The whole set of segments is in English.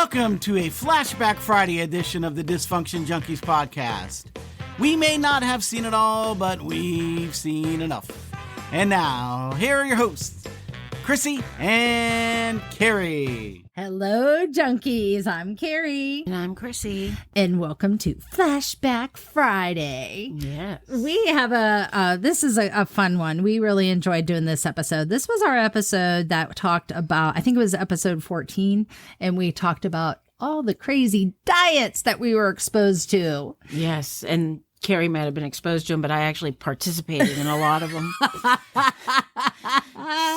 Welcome to a Flashback Friday edition of the Dysfunction Junkies podcast. We may not have seen it all, but we've seen enough. And now, here are your hosts, Chrisy and Kerry. Hello, junkies. I'm Kerry. And I'm Chrisy. And welcome to Flashback Friday. Yes. We have this is a fun one. We really enjoyed doing this episode. This was our episode that talked about, I think it was episode 14, and we talked about all the crazy diets that we were exposed to. Yes, and Kerry might have been exposed to them, but I actually participated in a lot of them.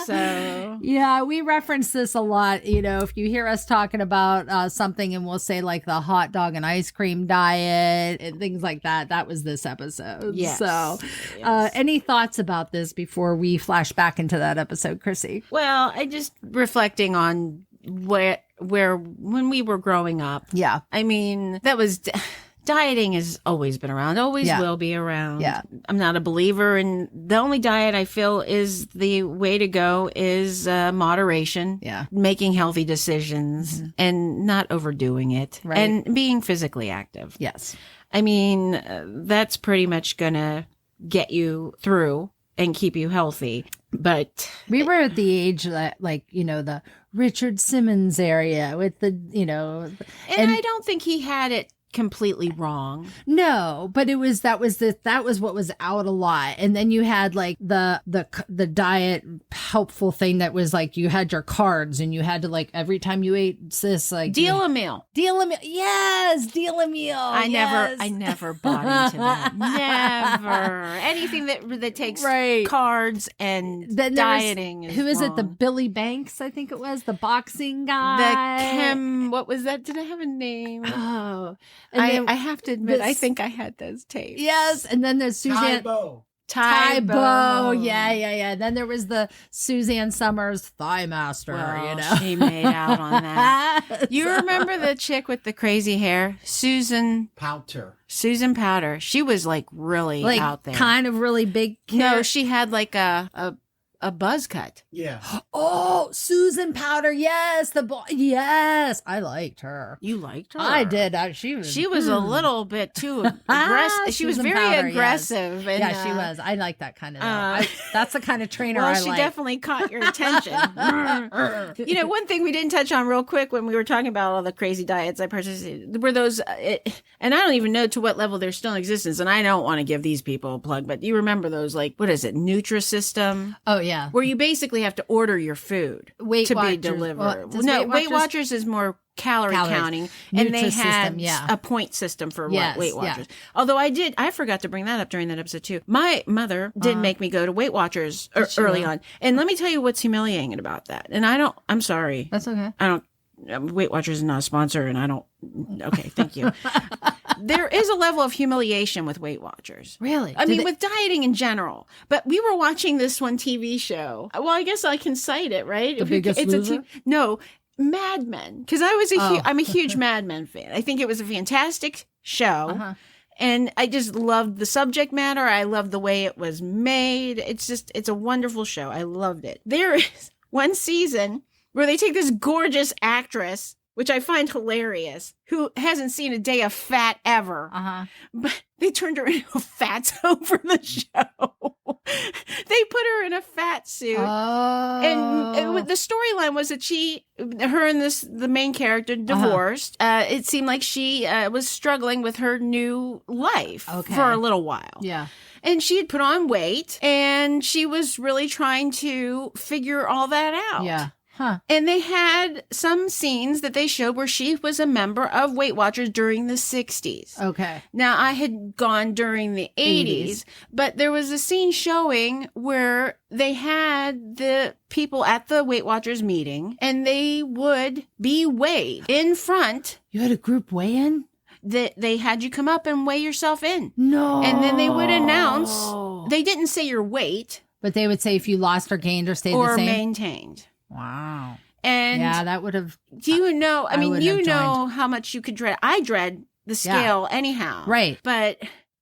So yeah, we reference this a lot. You know, if you hear us talking about something and we'll say like the hot dog and ice cream diet and things like that, that was this episode. Yes. So any thoughts about this before we flash back into that episode, Chrisy? well, I just reflecting on where when we were growing up. Yeah. I mean, that was dieting has always been around, always will be around. Yeah. I'm not a believer in the only diet I feel is the way to go is moderation. Yeah. Making healthy decisions and not overdoing it. Right. And being physically active. Yes. I mean, that's pretty much gonna get you through and keep you healthy. But We were at the age that, like, you know, the Richard Simmons area with the, you know. and I don't think he had it completely wrong. No, but that was what was out a lot. And then you had like the diet helpful thing that was like you had your cards and you had to like every time you ate this like Deal a meal. Yes, deal a meal. I never bought into that. Never. Anything that takes Right. cards and Then there was- dieting is who is it? The wrong. Billy Banks, I think it was, the boxing guy. what was that? Did I have a name? Oh, and then I have to admit, I this- think I had those tapes. yes, and then there's Suzanne. Tybo. Tybo. Yeah. Then there was the Suzanne Summers Thigh Master, Well, you know. she made out on that. You remember the chick with the crazy hair? Susan Powter. Powder. She was like really like out there. kind of really big No, hair. she had like a buzz cut. Yeah. Oh, Susan Powder. Yes, yes, I liked her. You liked her. I did. She was a little bit too aggressive. She was Susan very Powder, yes. aggressive. And, Yeah, she was. I like that kind of. uh, That's the kind of trainer Well, I she like. definitely caught your attention. You know, one thing we didn't touch on real quick when we were talking about all the crazy diets I participated were those, and I don't even know to what level they're still in existence, and I don't want to give these people a plug, but you remember those, like, what is it, Nutrisystem? Oh yeah. Where you basically have to order your food Weight to be Watchers. delivered. Well, does No, Weight Weight Watchers- Watchers is more calorie Calories. counting, and they had Nutrisystem, yeah. a point system for Yes, Weight yeah. Watchers. Although I forgot to bring that up during that episode too. My mother did make me go to Weight Watchers she early will? on, and let me tell you what's humiliating about that. And I'm sorry. That's okay. I don't. Weight Watchers is not a sponsor, and I don't. Okay, thank you. There is a level of humiliation with Weight Watchers. Really? I mean, with dieting in general. But we were watching this one TV show. Well, I guess I can cite it, right? The Biggest Loser? No, Mad Men. Because I'm a huge Mad Men fan. I think it was a fantastic show. Uh-huh. And I just loved the subject matter. I loved the way it was made. It's a wonderful show. I loved it. There is one season where they take this gorgeous actress, which I find hilarious, who hasn't seen a day of fat ever. Uh-huh. But they turned her into a fatso for the show. They put her in a fat suit. Oh. And the storyline was that her and the main character divorced. It seemed like she was struggling with her new life for a little while. Yeah. And she had put on weight, and she was really trying to figure all that out. Yeah. Huh. And they had some scenes that they showed where she was a member of Weight Watchers during the 60s. Okay. Now, I had gone during the 80s, but there was a scene showing where they had the people at the Weight Watchers meeting, and they would be weighed in front. You had a group weigh-in? That they had you come up and weigh yourself in. No. And then they would announce, they didn't say your weight. But they would say if you lost or gained or stayed the Or same? maintained. Wow. And yeah, that would have. do you know, I mean, would you have know how much you could dread. I dread the scale anyhow. Right. But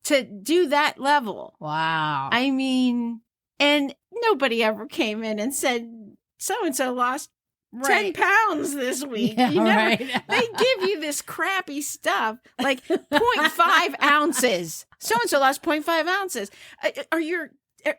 to do that level. Wow. I mean, and nobody ever came in and said, so-and-so lost 10 pounds this week. Yeah, They give you this crappy stuff like 0.5 ounces. So-and-so lost 0.5 ounces.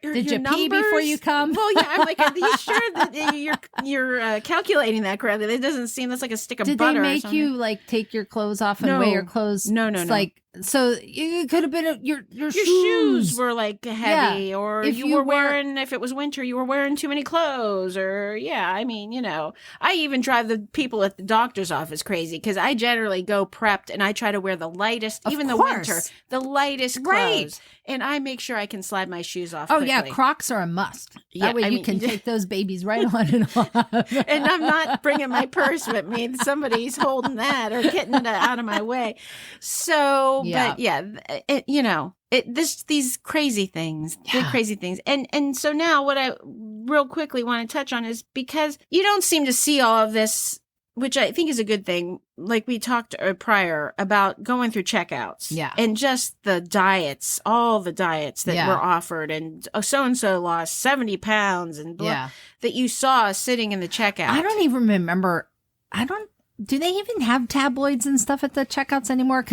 Did you pee before you come? Well, yeah. I'm like, are you sure that you're calculating that correctly? It doesn't seem that's like a stick of butter. Did they make you like take your clothes off and weigh your clothes? No. Like, so it could have been your shoes were like heavy, or if you were wearing, if it was winter, you were wearing too many clothes, or I mean, I even drive the people at the doctor's office crazy because I generally go prepped and I try to wear the lightest, the winter, the lightest clothes, and I make sure I can slide my shoes off. Oh yeah, Crocs are a must. That way you can take those babies right on and off. And I'm not bringing my purse with me. Somebody's holding that or getting it out of my way. So, but these crazy things, big crazy things. And so now what I real quickly want to touch on is because you don't seem to see all of this, which I think is a good thing. Like we talked prior about going through checkouts and just the diets, all the diets that were offered, and so-and-so lost 70 pounds and blah, that you saw sitting in the checkout. I don't even remember. Do they even have tabloids and stuff at the checkouts anymore?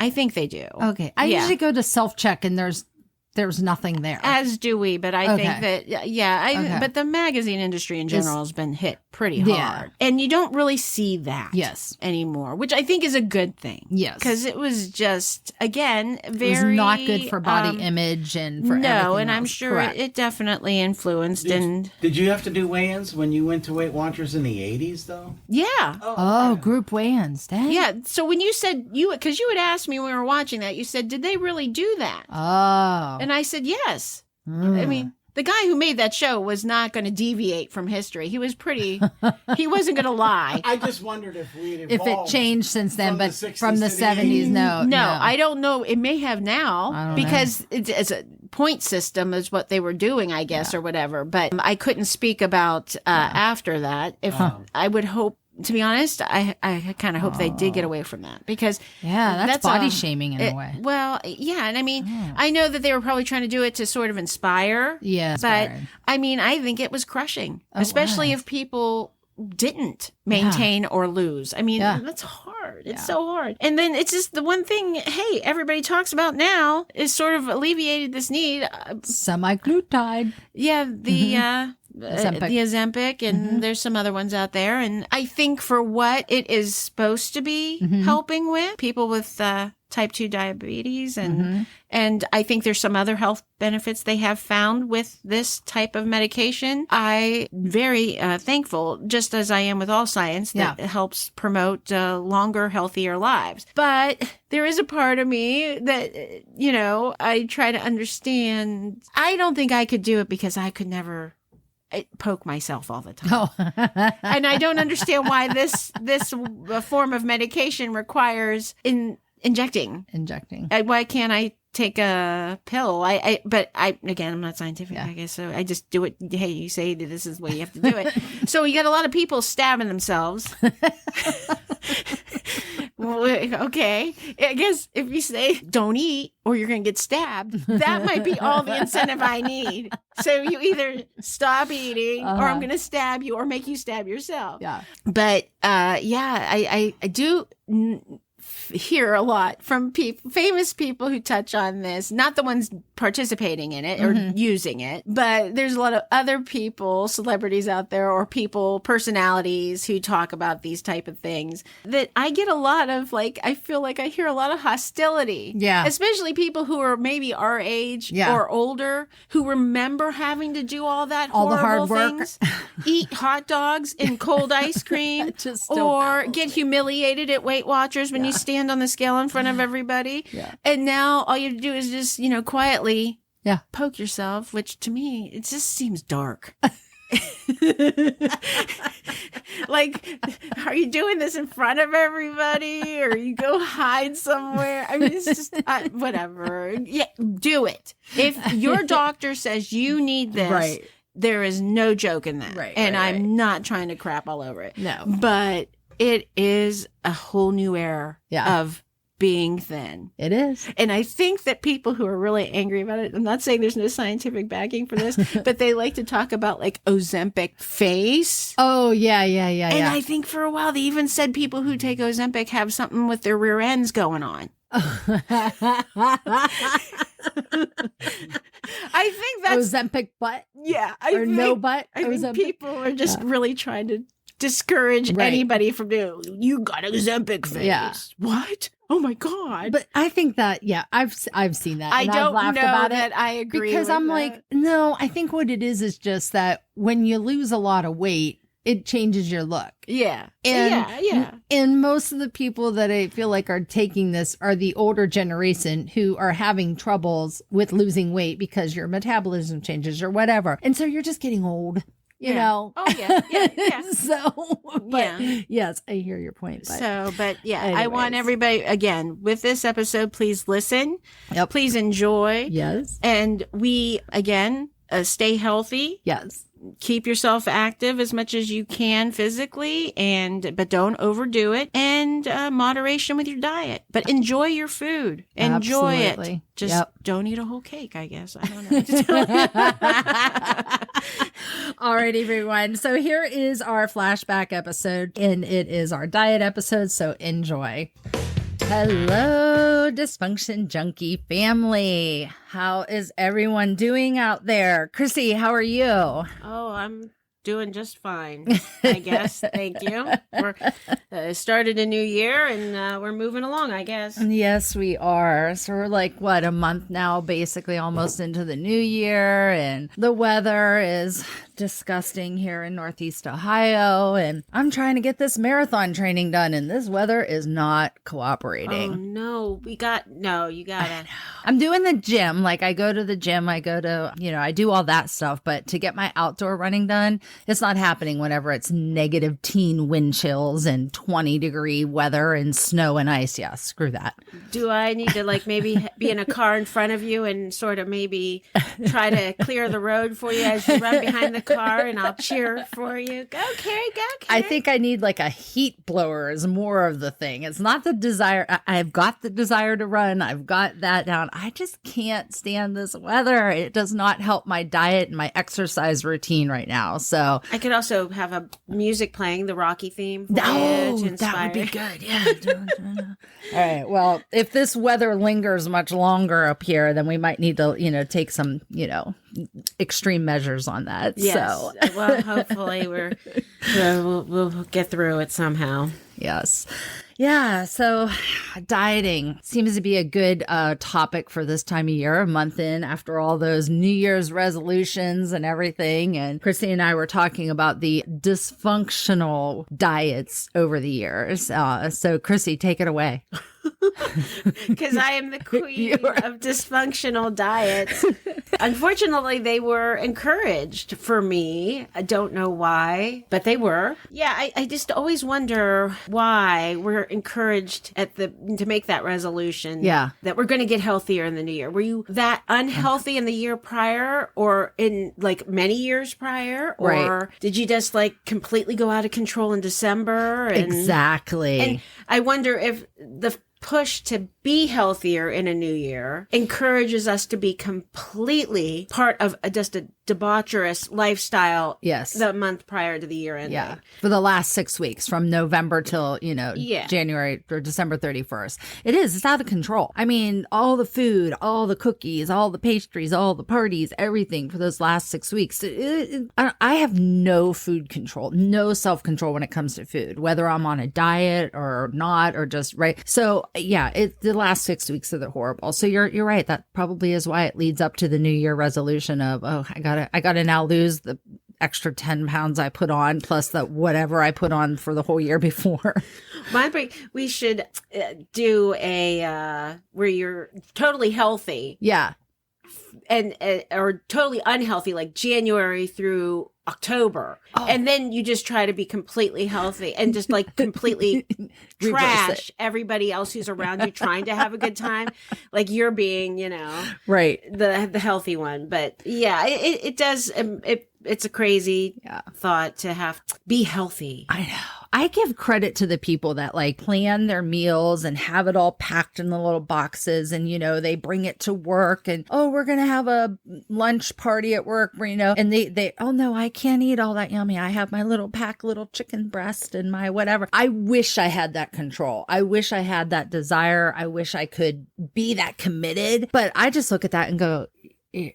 I think they do. Okay. I usually go to self-check and there's nothing there. As do we, but I think that, but the magazine industry in general has been hit pretty hard. And you don't really see that anymore, which I think is a good thing. Yes. Because it was just, again, very... It was not good for body image and for everything and I'm sure it definitely influenced. Did you have to do weigh-ins when you went to Weight Watchers in the 80s, though? Yeah. Group weigh-ins. Dang. Yeah. So when you said, because you had asked me when we were watching that, you said, did they really do that? Oh. And I said, yes. I mean, the guy who made that show was not going to deviate from history. He was he wasn't going to lie. I just wondered if it changed since then, but from the 70s, no. No, I don't know. It may have now because it's a point system is what they were doing, I guess, or whatever. But I couldn't speak about after that. If I would hope, to be honest, I kind of hope they did get away from that because that's body shaming in a way. Well, yeah, and I mean, I know that they were probably trying to do it to sort of inspire. Yeah, but I mean, I think it was crushing, especially if people didn't maintain or lose. I mean, that's hard. It's so hard. And then it's just the one thing, hey, everybody talks about now is sort of alleviated this need. Semaglutide. Yeah, the Ozempic, and there's some other ones out there. And I think for what it is supposed to be helping with people with type 2 diabetes, and I think there's some other health benefits they have found with this type of medication. I'm very thankful, just as I am with all science, that it helps promote longer, healthier lives. But there is a part of me that, I try to understand. I don't think I could do it because I could never poke myself all the time. And I don't understand why this form of medication requires injecting. Why can't I take a pill? But again, I'm not scientific, I guess, so I just do it. Hey, you say that this is the way you have to do it. So you got a lot of people stabbing themselves. Okay, I guess if you say don't eat or you're going to get stabbed, that might be all the incentive I need. So you either stop eating or I'm going to stab you or make you stab yourself. Yeah. But I do hear a lot from famous people who touch on this, not the ones participating in it or using it, but there's a lot of other people, celebrities out there, or personalities who talk about these type of things that I get a lot of, I feel like I hear a lot of hostility. Yeah. Especially people who are maybe our age or older who remember having to do all that all horrible the hard work. things. Eat hot dogs and cold ice cream or get humiliated at Weight Watchers when you stand on the scale in front of everybody. Yeah. And now all you have to do is just, quietly poke yourself, which to me, it just seems dark. Are you doing this in front of everybody or you go hide somewhere? I mean, it's just whatever. Yeah, do it. If your doctor says you need this, there is no joke in that. And I'm not trying to crap all over it. No. But it is a whole new era of being thin. It is. And I think that people who are really angry about it, I'm not saying there's no scientific backing for this, but they like to talk about like Ozempic face. Oh, yeah. And I think for a while they even said people who take Ozempic have something with their rear ends going on. I think that's Ozempic butt? Yeah. No butt? I think people are just really trying to discourage anybody from doing, you got Ozempic face. Yeah. What? Oh my God. But I think that, I've seen that. I and don't I've laughed know about that it I agree because with I'm that. like, no, I think what it is just that when you lose a lot of weight, it changes your look. Yeah. And, and most of the people that I feel like are taking this are the older generation who are having troubles with losing weight because your metabolism changes or whatever. And so you're just getting old. You know. Oh yeah. So, but yes, I hear your point. But I want everybody again with this episode. Please listen. Yep. Please enjoy. Yes. And we again stay healthy. Yes. Keep yourself active as much as you can physically, but don't overdo it. And moderation with your diet. But enjoy your food. Enjoy it. Just don't eat a whole cake. I guess I don't know. All right, everyone. So here is our flashback episode, and it is our diet episode. So enjoy. Hello, Dysfunction Junkie family. How is everyone doing out there? Chrissy, how are you? Oh, I'm doing just fine, I guess. Thank you. We're started a new year and we're moving along, I guess. Yes, we are. So we're like, a month now, basically almost into the new year. And the weather is disgusting here in Northeast Ohio. And I'm trying to get this marathon training done. And this weather is not cooperating. Oh, no. You gotta. I'm doing the gym. Like I go to the gym. I go to, I do all that stuff. But to get my outdoor running done, it's not happening whenever it's -10 wind chills and 20-degree weather and snow and ice. Yeah, screw that. Do I need to maybe be in a car in front of you and sort of maybe try to clear the road for you as you run behind the car and I'll cheer for you? Go, Kerry, go, Kerry. I think I need a heat blower is more of the thing. It's not the desire. I've got the desire to run. I've got that down. I just can't stand this weather. It does not help my diet and my exercise routine right now. So I could also have a music playing, the Rocky theme. That would be good. Yeah. All right. Well, if this weather lingers much longer up here, then we might need to, take some, extreme measures on that. Yes. So, well, hopefully we'll get through it somehow. Yes. Yeah. So dieting seems to be a good topic for this time of year, a month in after all those New Year's resolutions and everything. And Christy and I were talking about the dysfunctional diets over the years. So Chrissy, take it away. Because I am the queen of dysfunctional diets. Unfortunately, they were encouraged for me. I don't know why, but they were. Yeah, I just always wonder why we're encouraged to make that resolution. Yeah. That we're going to get healthier in the new year. Were you that unhealthy in the year prior or in many years prior? Or did you just completely go out of control in December? Exactly. And I wonder if the push to be healthier in a new year encourages us to be completely part of just a debaucherous lifestyle. Yes. The month prior to the year ending. Yeah. For the last 6 weeks from November till, January or December 31st. It's out of control. I mean, all the food, all the cookies, all the pastries, all the parties, everything for those last 6 weeks. I have no food control, no self-control when it comes to food, whether I'm on a diet or not, or just So yeah, the last 6 weeks are horrible. So you're right. That probably is why it leads up to the New Year resolution of, I gotta now lose the extra 10 pounds I put on plus the whatever I put on for the whole year before. We should do a where you're totally healthy. Yeah. And or totally unhealthy, like January through October. Oh. And then you just try to be completely healthy and just completely trash everybody else who's around you trying to have a good time. Like you're being, right. The healthy one. But yeah, it does. It's a crazy thought to have to be healthy. I know. I give credit to the people that like plan their meals and have it all packed in the little boxes, and they bring it to work, and we're gonna have a lunch party at work, and they oh no, I can't eat all that yummy. I have my little chicken breast and my whatever. I wish I had that control. I wish I had that desire. I wish I could be that committed. But I just look at that and go,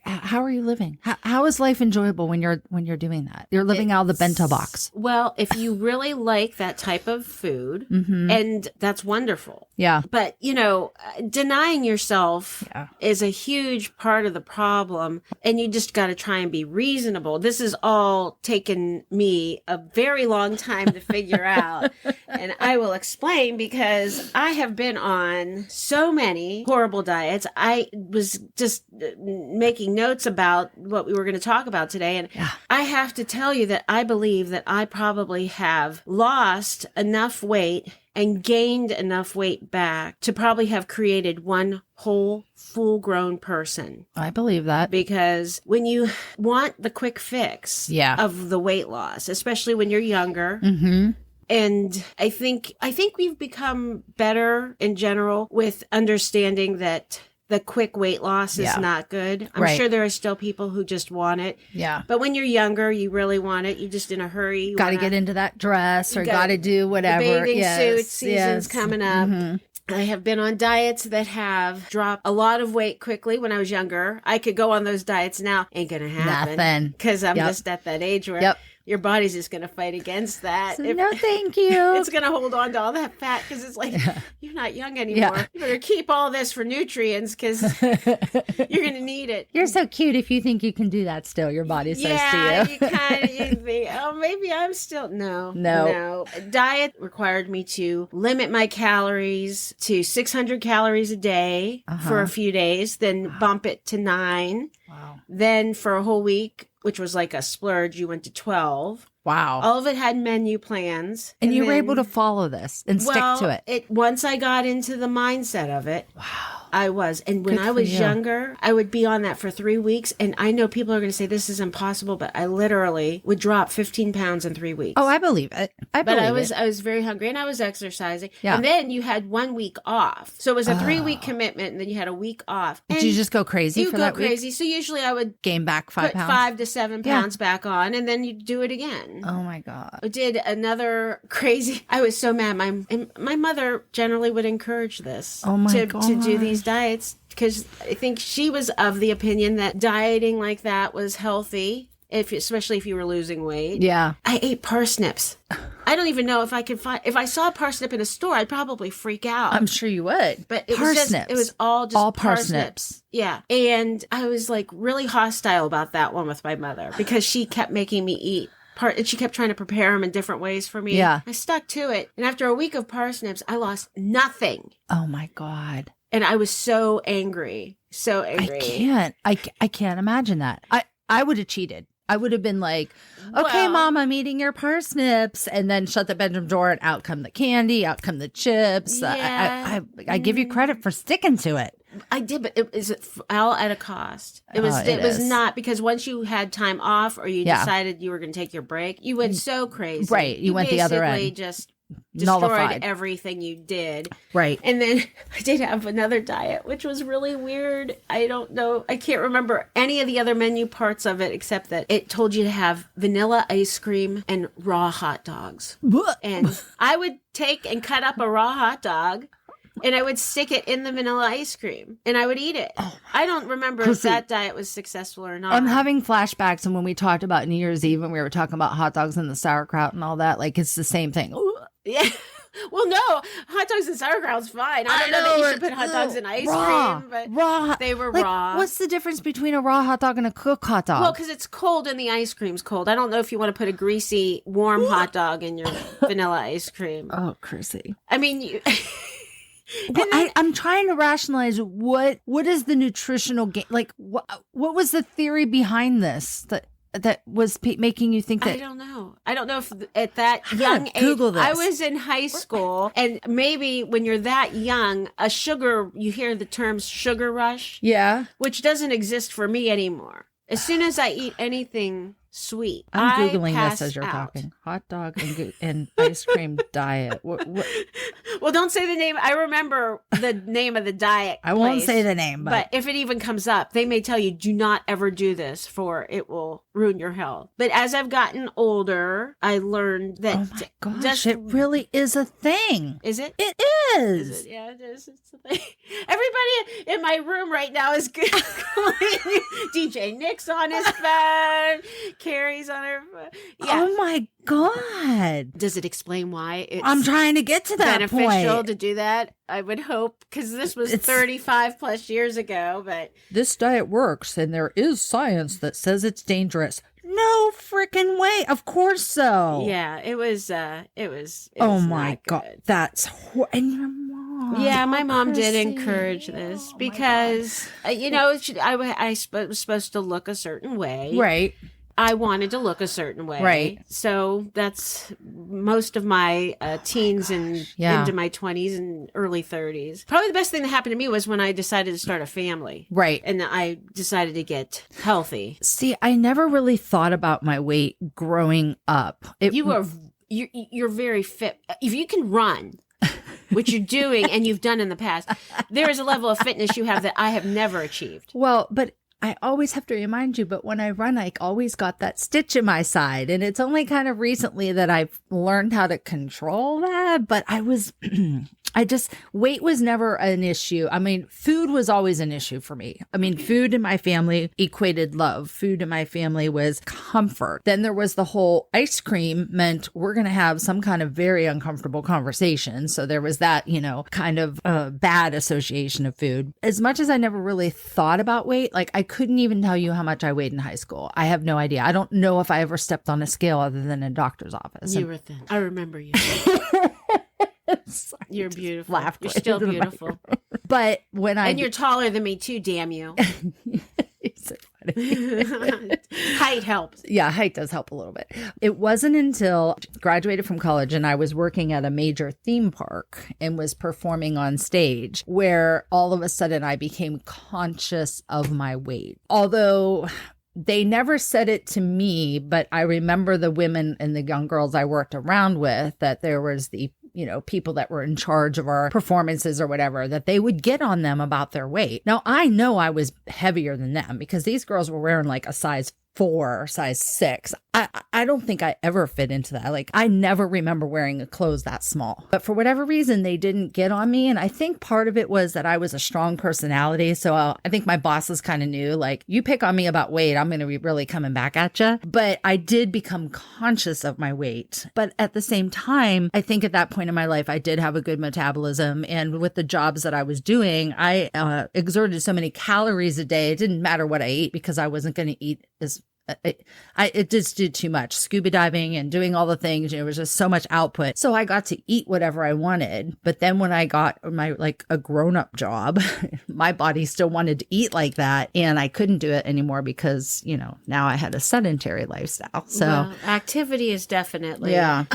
how are you living? How is life enjoyable when you're doing that? You're living out of the bento box. Well, if you really like that type of food, and that's wonderful. Yeah. But, denying yourself is a huge part of the problem, and you just got to try and be reasonable. This has all taken me a very long time to figure out, and I will explain, because I have been on so many horrible diets. I was just making notes about what we were going to talk about today, and I have to tell you that I believe that I probably have lost enough weight and gained enough weight back to probably have created one whole full-grown person. I believe that. Because when you want the quick fix of the weight loss, especially when you're younger, and I think we've become better in general with understanding that the quick weight loss is not good. I'm sure there are still people who just want it. Yeah. But when you're younger, you really want it. You're just in a hurry. Got to get into that dress, or got to do whatever. The bathing suit season's coming up. I have been on diets that have dropped a lot of weight quickly when I was younger. I could go on those diets now. Ain't going to happen. Nothing. Because I'm just at that age where your body's just going to fight against that. So, no, thank you. It's going to hold on to all that fat, because it's like, you're not young anymore. You better keep all this for nutrients, because you're going to need it. You're so cute if you think you can do that still. Your body says to you. You kind of think, maybe I'm still... No. Diet required me to limit my calories to 600 calories a day for a few days, then bump it to 9. Wow. Then for a whole week, which was like a splurge, you went to 12. Wow. All of it had menu plans. And you were able to follow this and stick to it. Once I got into the mindset of it, I was. And when I was younger, I would be on that for 3 weeks. And I know people are going to say this is impossible, but I literally would drop 15 pounds in 3 weeks. Oh, I believe it. I was very hungry, and I was exercising. Yeah. And then you had 1 week off. So it was a 3-week commitment, and then you had a week off. And did you just go crazy for that week? You go crazy. So usually I would gain back 5 pounds. 5 to 7 pounds back on, and then you do it again. Oh my God. I did another crazy. I was so mad. My mother generally would encourage this. To do these diets, because I think she was of the opinion that dieting like that was healthy, especially if you were losing weight. Yeah. I ate parsnips. I don't even know if I could find. If I saw a parsnip in a store, I'd probably freak out. I'm sure you would. But it was all parsnips. Yeah. And I was like really hostile about that one with my mother, because she kept making me eat. And she kept trying to prepare them in different ways for me. Yeah. I stuck to it. And after a week of parsnips, I lost nothing. Oh my God. And I was so angry. So angry. I can't imagine that. I would have cheated. I would have been like, okay, Mom, I'm eating your parsnips, and then shut the bedroom door, and out come the candy, out come the chips. Yeah. I give you credit for sticking to it. I did, but it was all at a cost. It was not, because once you had time off, or you decided you were going to take your break, you went so crazy. Right. You went the other end. Basically just destroyed nullified everything you did. Right. And then I did have another diet, which was really weird. I don't know. I can't remember any of the other menu parts of it, except that it told you to have vanilla ice cream and raw hot dogs. And I would take and cut up a raw hot dog, and I would stick it in the vanilla ice cream, and I would eat it. I don't remember if that diet was successful or not. I'm having flashbacks, and when we talked about New Year's Eve, and we were talking about hot dogs and the sauerkraut and all that, like, it's the same thing. Yeah. Well, no, hot dogs and sauerkraut's fine. I don't know that you should put hot dogs in ice cream, but they were raw. What's the difference between a raw hot dog and a cooked hot dog? Well, because it's cold and the ice cream's cold. I don't know if you want to put a greasy, warm hot dog in your vanilla ice cream. Oh, Chrisy. I mean, well, I'm trying to rationalize what is the nutritional gain? Like, what was the theory behind this that was making you think that? I don't know. I don't know if at that young age, Google this. I was in high school, and maybe when you're that young, you hear the term sugar rush. Yeah. Which doesn't exist for me anymore. As soon as I eat anything sweet. I'm Googling passed this as you're out. talking. Hot dog and ice cream diet. What? Well, don't say the name. I remember the name of the diet I won't place, say the name, but if it even comes up, they may tell you, do not ever do this, for it will ruin your health. But as I've gotten older, I learned that... oh my gosh, it really is a thing. Is it? It is. Is it? Yeah, it is. It's a thing. Everybody in my room right now is good. DJ Nick's on his phone. Carrie's on her phone. Yeah. Oh my God. Does it explain why it's I'm trying to get to that beneficial point. to do that? I would hope, because this was 35 plus years ago, but This diet works, and there is science that says it's dangerous. No freaking way. Of course so. yeah, it was Oh not my God. good. That's and your mom. Yeah, my Oh, mom did Chrisy. encourage this Oh, my because, I was supposed to look a certain way. God. Right. I wanted to look a certain way. Right. So that's most of my teens and Yeah. into my 20s and early 30s. Probably the best thing that happened to me was when I decided to start a family. Right. And I decided to get healthy. See, I never really thought about my weight growing up. You're very fit. If you can run, which you're doing and you've done in the past, there is a level of fitness you have that I have never achieved. Well, but I always have to remind you, but when I run, I always got that stitch in my side. And it's only kind of recently that I've learned how to control that. But weight was never an issue. I mean, food was always an issue for me. I mean, food in my family equated love. Food in my family was comfort. Then there was the whole ice cream meant we're going to have some kind of very uncomfortable conversation. So there was that, kind of bad association of food. As much as I never really thought about weight, like I couldn't even tell you how much I weighed in high school. I have no idea. I don't know if I ever stepped on a scale other than in a doctor's office. You were thin. I remember you. You're beautiful. You're still beautiful. But and you're taller than me too, damn you. So funny. Height helps. Yeah, height does help a little bit. It wasn't until I graduated from college and I was working at a major theme park and was performing on stage where all of a sudden I became conscious of my weight. Although they never said it to me, but I remember the women and the young girls I worked around with, that there was the people that were in charge of our performances or whatever, that they would get on them about their weight. Now, I know I was heavier than them because these girls were wearing like a size 4, size 6. I don't think I ever fit into that. Like, I never remember wearing clothes that small. But for whatever reason, they didn't get on me. And I think part of it was that I was a strong personality. So I think my bosses kind of knew, like, you pick on me about weight, I'm going to be really coming back at you. But I did become conscious of my weight. But at the same time, I think at that point in my life, I did have a good metabolism. And with the jobs that I was doing, I exerted so many calories a day. It didn't matter what I ate because I wasn't going to eat as it just did too much. Scuba diving and doing all the things, it was just so much output. So I got to eat whatever I wanted. But then when I got a grown-up job, my body still wanted to eat like that. And I couldn't do it anymore because, now I had a sedentary lifestyle. So activity is definitely a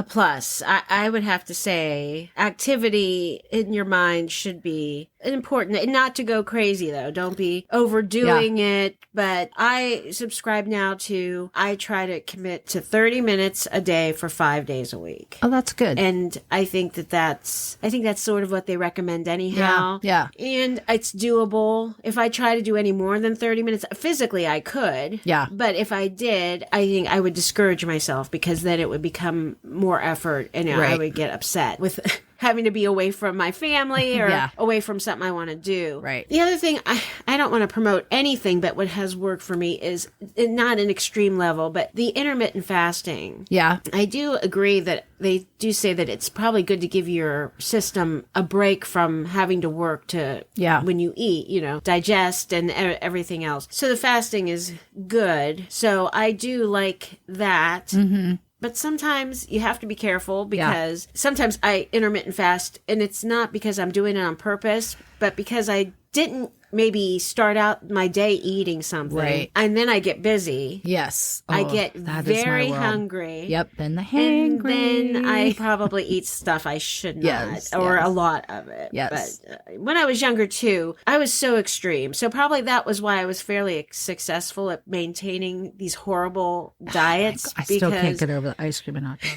plus. I would have to say activity in your mind should be important. And not to go crazy, though. Don't be overdoing it. But I subscribe now to, I try to commit to 30 minutes a day for 5 days a week. Oh, that's good. And I think that's sort of what they recommend anyhow. Yeah. And it's doable. If I try to do any more than 30 minutes, physically I could. Yeah. But if I did, I think I would discourage myself because then it would become more effort and I would get upset with having to be away from my family or away from something I want to do. Right. The other thing, I don't want to promote anything, but what has worked for me is not an extreme level, but the intermittent fasting. Yeah. I do agree that they do say that it's probably good to give your system a break from having to work to when you eat, digest and everything else. So the fasting is good. So I do like that. Mm-hmm. But sometimes you have to be careful because sometimes I intermittent fast and it's not because I'm doing it on purpose, but because I didn't maybe start out my day eating something. Right. And then I get busy. Yes. I Oh, get that is my very world. hungry. Yep. Then the And hangry. then I probably eat stuff I should not, Yes, or yes. a lot of it. Yes. But when I was younger too, I was so extreme. So probably that was why I was fairly successful at maintaining these horrible diets. I still can't get over the ice cream and hot dog.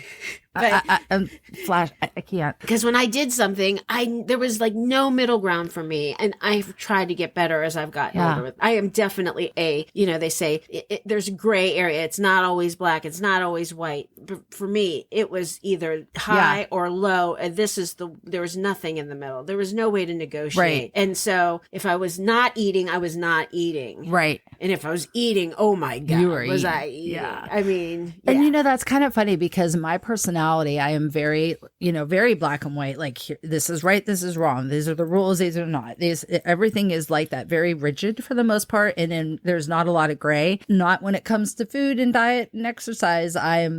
But- I can't. Because when I did something, there was like no middle ground for me, and I've tried to get better as I've gotten Yeah. older. I am definitely they say there's a gray area. It's not always black. It's not always white. But for me, it was either high or low, and there was nothing in the middle. There was no way to negotiate. Right. And so if I was not eating, I was not eating. Right. And if I was eating, oh my God, You were was eating. I eating? Yeah. I mean, And yeah. that's kind of funny because my personality, I am very, very black and white. Like, this is right, this is wrong. These are the rules, these are not. Everything is like that, very rigid for the most part. And then there's not a lot of gray. Not when it comes to food and diet and exercise. I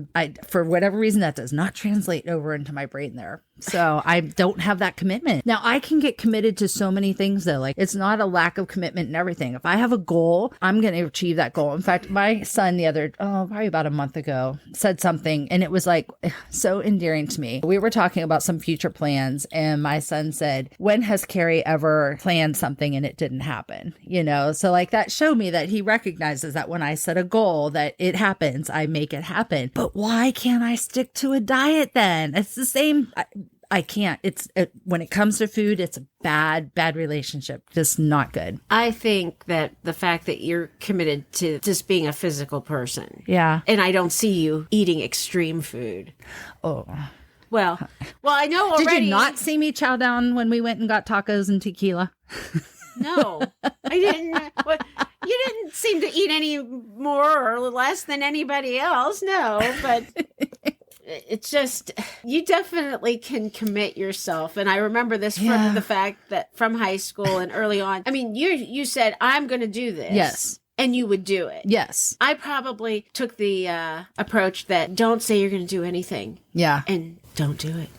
for whatever reason, that does not translate over into my brain there. So I don't have that commitment. Now I can get committed to so many things though. Like, it's not a lack of commitment and everything. If I have a goal, I'm going to achieve that goal. In fact, my son probably about a month ago said something and it was like so endearing to me. We were talking about some future plans and my son said, when has Kerry ever planned something and it didn't happen? So like that showed me that he recognizes that when I set a goal that it happens, I make it happen. But why can't I stick to a diet then? It's the same. I can't. When it comes to food, it's a bad relationship. Just not good. I think that the fact that you're committed to just being a physical person. Yeah. And I don't see you eating extreme food. Oh. Well, I know already. Did you not see me chow down when we went and got tacos and tequila? No, I didn't. Well, you didn't seem to eat any more or less than anybody else. No, but it's just, you definitely can commit yourself. And I remember this from the fact that from high school and early on, I mean, you said, I'm going to do this. Yes. And you would do it. Yes. I probably took the approach that don't say you're going to do anything. Yeah. And don't do it.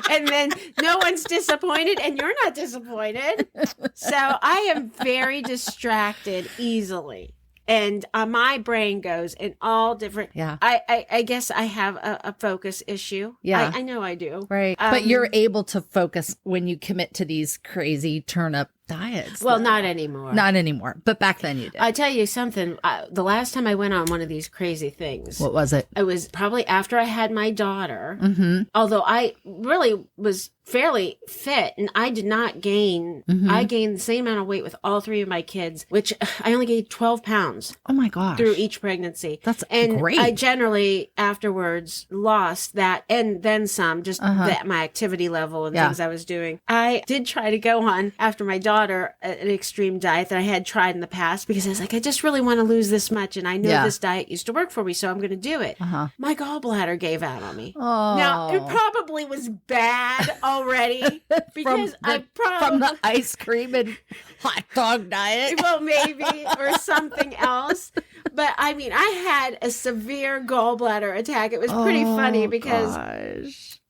And then no one's disappointed and you're not disappointed. So I am very distracted easily. And my brain goes in all different. Yeah. I guess I have a focus issue. Yeah. I know I do. Right. But you're able to focus when you commit to these crazy turn-up diets. Well, not anymore. Not anymore. But back then you did. I tell you something. The last time I went on one of these crazy things. What was it? It was probably after I had my daughter. Mm-hmm. Although I really was fairly fit and I did not gain. Mm-hmm. I gained the same amount of weight with all three of my kids, which I only gained 12 pounds Oh my gosh. through each pregnancy. That's and great. I generally afterwards lost that and then some, just my activity level and things I was doing. I did try to go on after my daughter an extreme diet that I had tried in the past because I was like, I just really want to lose this much and I know this diet used to work for me, so I'm going to do it. My gallbladder gave out on me. Oh. Now, it probably was bad already because from the ice cream and hot dog diet. well, maybe, or something else. But I mean, I had a severe gallbladder attack. It was pretty funny because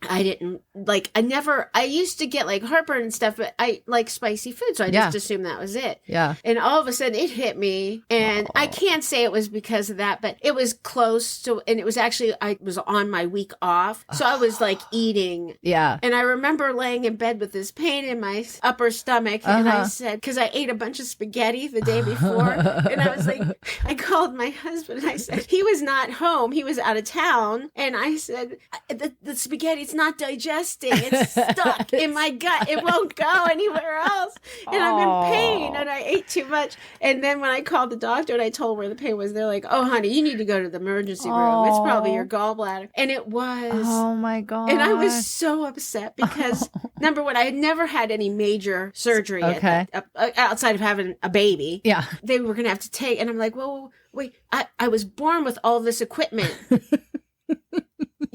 I didn't I used to get like heartburn and stuff, but I like spicy food. So I just assumed that was it. Yeah. And all of a sudden it hit me and I can't say it was because of that, but it was close to, and it was actually, I was on my week off. So I was like eating. Yeah. And I remember laying in bed with this pain in my upper stomach. And I said, cause I ate a bunch of spaghetti the day before. And I was like, I called my husband and I said, he was not home. He was out of town. And I said, the spaghetti, it's not digesting. It's stuck in my gut. It won't go anywhere else. And I'm in pain and I ate too much. And then when I called the doctor and I told where the pain was, they're like, oh, honey, you need to go to the emergency room. It's probably your gallbladder. And it was. Oh my God. And I was so upset because number one, I had never had any major surgery outside of having a baby. Yeah. They were going to have to take, and I'm like, well, wait, I was born with all this equipment.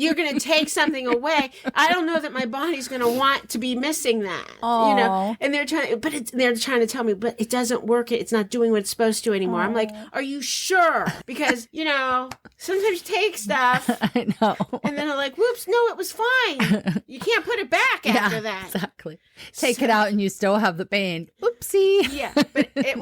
you're going to take something away. I don't know that my body's going to want to be missing that. You know, and they're trying to tell me, but it doesn't work. It's not doing what it's supposed to anymore. I'm like, are you sure? Because, you know, sometimes you take stuff. I know. And then I'm like, whoops, no, it was fine. You can't put it back after that. Exactly. Take it out and you still have the pain. Oopsie. Yeah. But it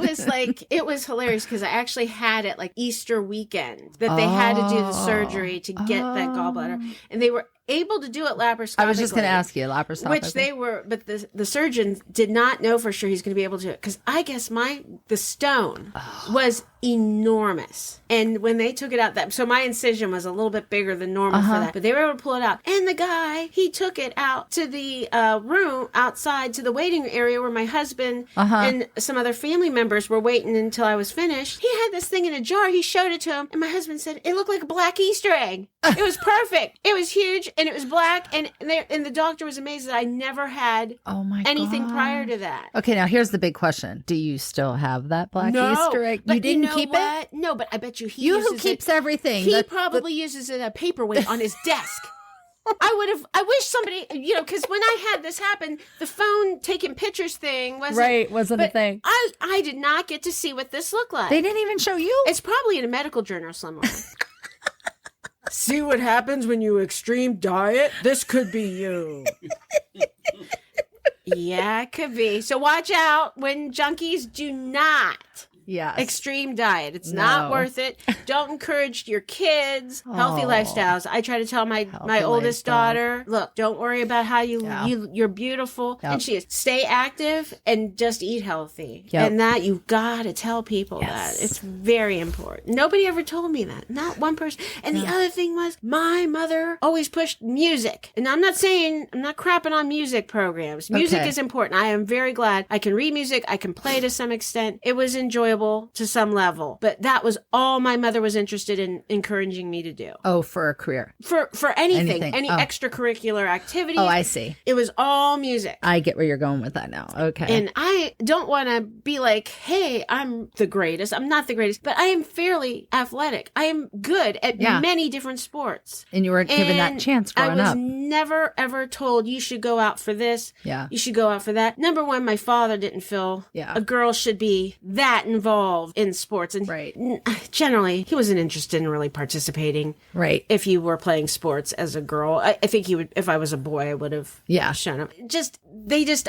was hilarious because I actually had it like Easter weekend that they had to do the surgery to get that gallbladder. And they were able to do it laparoscopically. I was just going to ask you, laparoscopically. Which they were, but the surgeon did not know for sure he's going to be able to do it. Because I guess the stone was enormous. And when they took it out, so my incision was a little bit bigger than normal for that. But they were able to pull it out. And the guy, he took it out to the room outside to the waiting area where my husband and some other family members were waiting until I was finished. He had this thing in a jar. He showed it to him. And my husband said, it looked like a black Easter egg. It was perfect. It was huge. And it was black. And the doctor was amazed that I never had anything prior to that. Okay, now here's the big question. Do you still have that black Easter egg? You didn't know keep what? it? No, but I bet you Who keeps everything? He probably uses it a paperweight on his desk. I wish somebody, you know, because when I had this happen, the phone taking pictures thing wasn't a thing. I did not get to see what this looked like. They didn't even show you? It's probably in a medical journal somewhere. See what happens when you extreme diet? This could be you. Yeah, it could be. So watch out when junkies do not extreme diet. It's not worth it. Don't encourage your kids healthy lifestyles. I try to tell my oldest daughter, look, don't worry about how you're beautiful. And she is. Stay active and just eat healthy. And that you gotta tell people that. It's very important. Nobody ever told me that. Not one person. And the other thing was my mother always pushed music. And I'm not crapping on music programs. Music is important. I am very glad I can read music. I can play to some extent. It was enjoyable to some level, but that was all my mother was interested in encouraging me to do. Oh, for a career. For anything. Any extracurricular activity. Oh, I see. It was all music. I get where you're going with that now. Okay. And I don't want to be like, hey, I'm the greatest. I'm not the greatest, but I am fairly athletic. I am good at many different sports. And you weren't given that chance growing up. I was never, ever told you should go out for this. Yeah. You should go out for that. Number one, my father didn't feel a girl should be that involved in sports. And generally, he wasn't interested in really participating. Right. If you were playing sports as a girl. I think he would, if I was a boy, I would have shown up.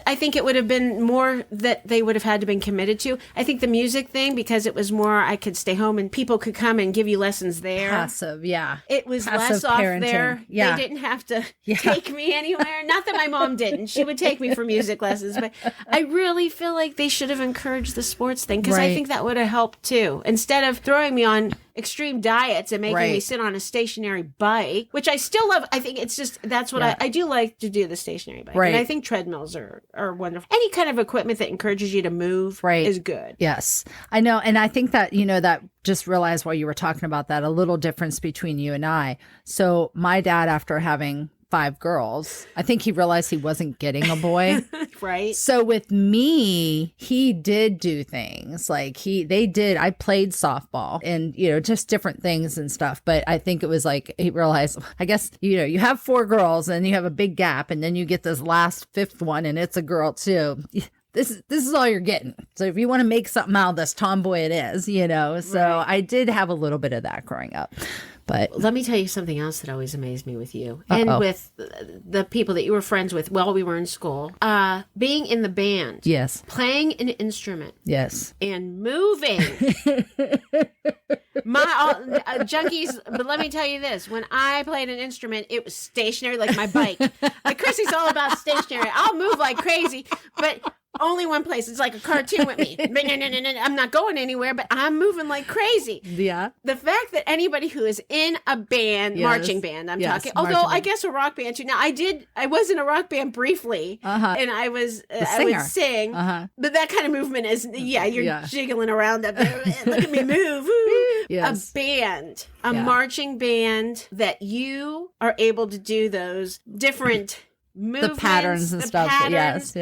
I think it would have been more that they would have had to been committed to. I think the music thing, because it was more, I could stay home and people could come and give you lessons there. Passive, It was less off there. Yeah. They didn't have to take me anywhere. Not that my mom didn't. She would take me for music lessons. But I really feel like they should have encouraged the sports thing, because I think that would have helped too. Instead of throwing me on extreme diets and making me sit on a stationary bike, which I still love. I think it's just, that's what I do like to do, the stationary bike. And I think treadmills are wonderful. Any kind of equipment that encourages you to move is good. Yes, I know. And I think that, that just realized while you were talking about that, a little difference between you and I. So my dad, after having 5 girls, I think he realized he wasn't getting a boy. Right. So with me, he did do things like I played softball and, just different things and stuff. But I think it was like, he realized, I guess, you have 4 girls and you have a big gap, and then you get this last 5th one and it's a girl too. This is all you're getting. So if you want to make something out of this, tomboy it is, So I did have a little bit of that growing up. But let me tell you something else that always amazed me with you and with the people that you were friends with while we were in school. Being in the band. Yes. Playing an instrument. Yes. And moving. Junkies, but let me tell you this. When I played an instrument, it was stationary like my bike. Like Chrissy's all about stationary. I'll move like crazy, but only one place. It's like a cartoon with me. I'm not going anywhere, but I'm moving like crazy. Yeah. The fact that anybody who is in a band, marching band, I'm talking, although I guess a rock band too. Now I was in a rock band briefly, and I would sing, but that kind of movement is, you're jiggling around up there. Look at me move. Yes. A band, marching band that you are able to do those different movements, the patterns and stuff. Yes.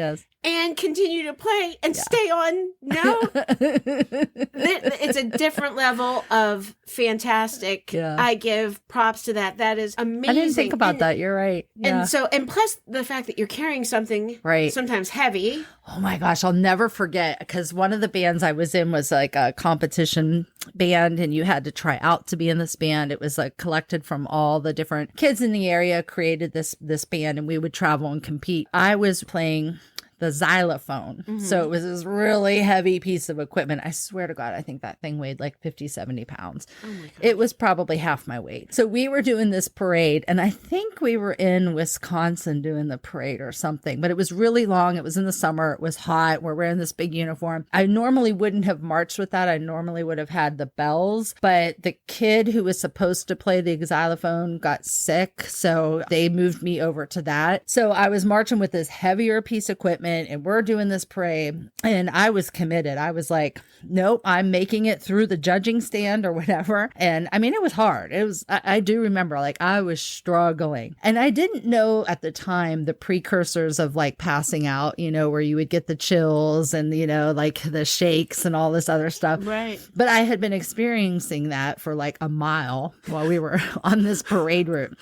and continue to play and stay on note. It's a different level of fantastic. Yeah. I give props to that. That is amazing. I didn't think about that. You're right. Yeah. And plus the fact that you're carrying something sometimes heavy. Oh my gosh, I'll never forget, because one of the bands I was in was like a competition band, and you had to try out to be in this band. It was like collected from all the different kids in the area, created this band, and we would travel and compete. I was playing the xylophone. So it was this really heavy piece of equipment. I swear to God, I think that thing weighed like 50, 70 pounds. Oh my God. It was probably half my weight. So we were doing this parade, and I think we were in Wisconsin doing the parade or something, but it was really long. It was in the summer. It was hot. We're wearing this big uniform. I normally wouldn't have marched with that. I normally would have had the bells, but the kid who was supposed to play the xylophone got sick. So they moved me over to that. So I was marching with this heavier piece of equipment, and we're doing this parade, and I was committed. I was like, nope, I'm making it through the judging stand or whatever. And I mean, it was hard. I do remember, like, I was struggling, and I didn't know at the time the precursors of like passing out, you know, where you would get the chills and, you know, like the shakes and all this other stuff. Right. But I had been experiencing that for like a mile while we were on this parade route.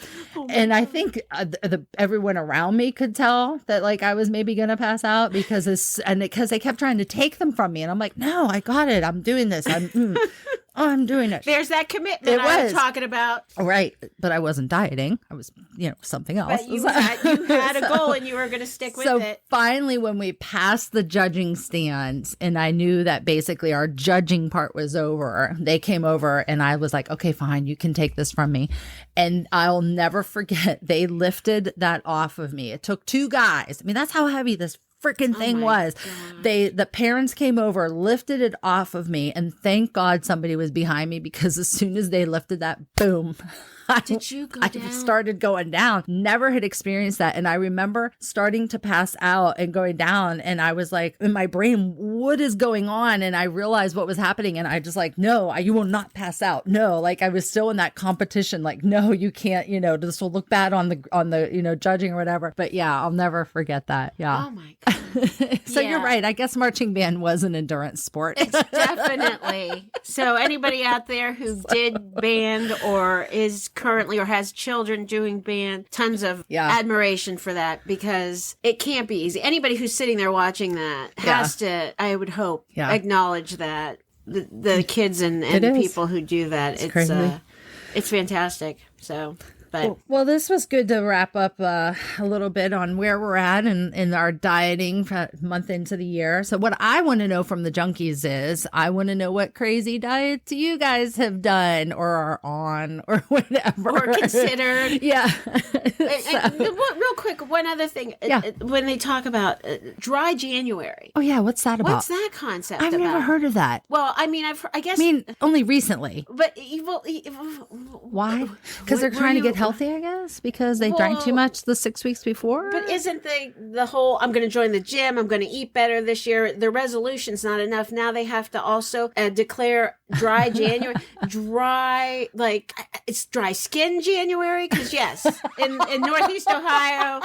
And I think everyone around me could tell that like I was maybe going to pass out because they kept trying to take them from me. And I'm like, no, I got it. I'm doing this. I'm doing it. There's that commitment I was talking about. Right. But I wasn't dieting. I was, you know, something else. But you had a goal and you were going to stick with it. So finally, when we passed the judging stands and I knew that basically our judging part was over, they came over and I was like, okay, fine, you can take this from me. And I'll never forget, they lifted that off of me. It took two guys. I mean, that's how heavy this freaking thing was. The parents came over, lifted it off of me, and thank God somebody was behind me, because as soon as they lifted that, boom, Did you go down? I started going down. Never had experienced that. And I remember starting to pass out and going down. And I was like, in my brain, what is going on? And I realized what was happening. And I just like, no, you will not pass out. No, like I was still in that competition. Like, no, you can't, you know, this will look bad on the, you know, judging or whatever. But yeah, I'll never forget that. Yeah. Oh my God. So you're right. I guess marching band was an endurance sport. It's definitely. So anybody out there who did band or is currently or has children doing band, tons of admiration for that, because it can't be easy. Anybody who's sitting there watching that has to, I would hope, acknowledge that the kids and people who do that. It's fantastic. So. Well, this was good to wrap up a little bit on where we're at in our dieting month into the year. So what I want to know from the junkies is, I want to know what crazy diets you guys have done or are on or whatever. Or considered. Yeah. And real quick, one other thing. When they talk about dry January. Oh, yeah. What's that about? What's that concept I've never heard of that. Well, I mean, I guess. Only recently. But why? Because they're trying to get healthy, I guess, because they drank too much the 6 weeks before. But isn't the whole, I'm going to join the gym, I'm going to eat better this year, the resolution's not enough. Now they have to also declare dry January. It's dry skin January, because yes, in Northeast Ohio,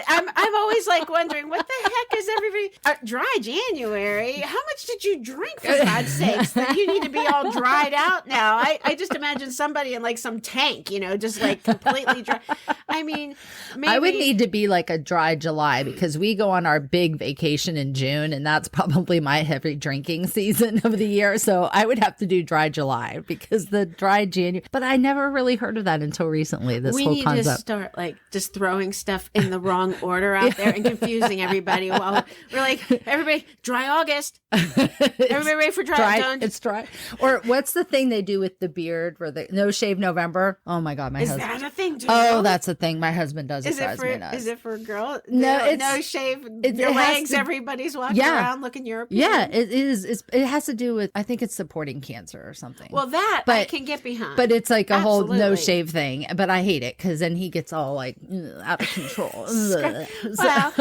I'm always like wondering, what the heck is everybody dry January? How much did you drink, for God's sakes, that you need to be all dried out now? I just imagine somebody in like some tank, you know, just like completely dry. I mean, maybe I would need to be like a dry July, because we go on our big vacation in June, and that's probably my heavy drinking season of the year. So I would have to do dry July, because the dry January. But I never really heard of that until recently. We whole need concept. to start like just throwing stuff in the wrong order out there and confusing everybody. While we're like, everybody, dry August. Everybody ready for dry? It's dry. Or what's the thing they do with the beard, where the no shave November? Oh my God, my husband. Is that a thing too? Oh, that's a thing. My husband does it. Is it for a girl? No, it's no shave. Your legs. Everybody's walking around looking European. Yeah, it is. It has to do with, I think it's supporting cancer or something. Well, that I can get behind. But it's like a whole no shave thing. But I hate it, because then he gets all like out of control. Well,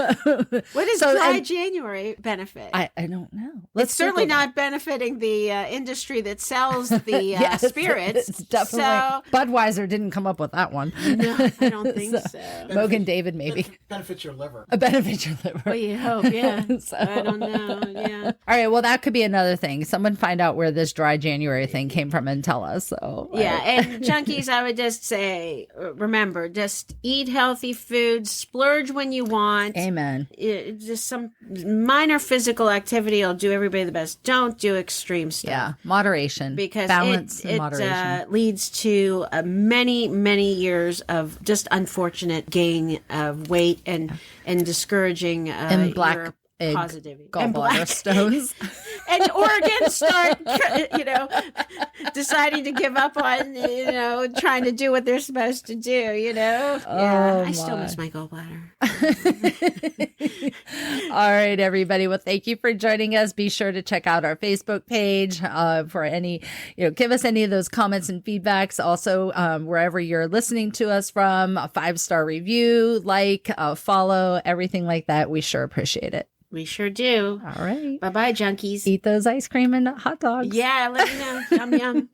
what does So, dry and- January benefit? I don't know. It's certainly Google that. not benefiting the industry that sells the Yes, spirits. It's definitely So, Budweiser didn't come up with that one. no, I don't think so. Mogan David maybe. Benefits your liver. A benefit your liver. Well, you hope, yeah. So- I don't know, yeah. All right, well, that could be another thing. Someone find out where this dry January thing came from and tell us. So Yeah, and junkies, I would just say, remember, just eat healthy foods, splurge when you want. Amen. Just some minor physical activity will do everybody the best. Don't do extreme stuff. Yeah, moderation. Because balance and it moderation. leads to many years of just unfortunate gain of weight and discouraging And black your egg positivity. gallbladder stones. And organs start, deciding to give up on, trying to do what they're supposed to do, Yeah, Oh, I still my. miss my gallbladder. All right, everybody. Well, thank you for joining us. Be sure to check out our Facebook page for any, give us any of those comments and feedbacks. Also, wherever you're listening to us from, a 5-star review, follow, everything like that. We sure appreciate it. We sure do. All right. Bye-bye, junkies. Eat those ice cream and hot dogs. Yeah, let me know. Yum, yum.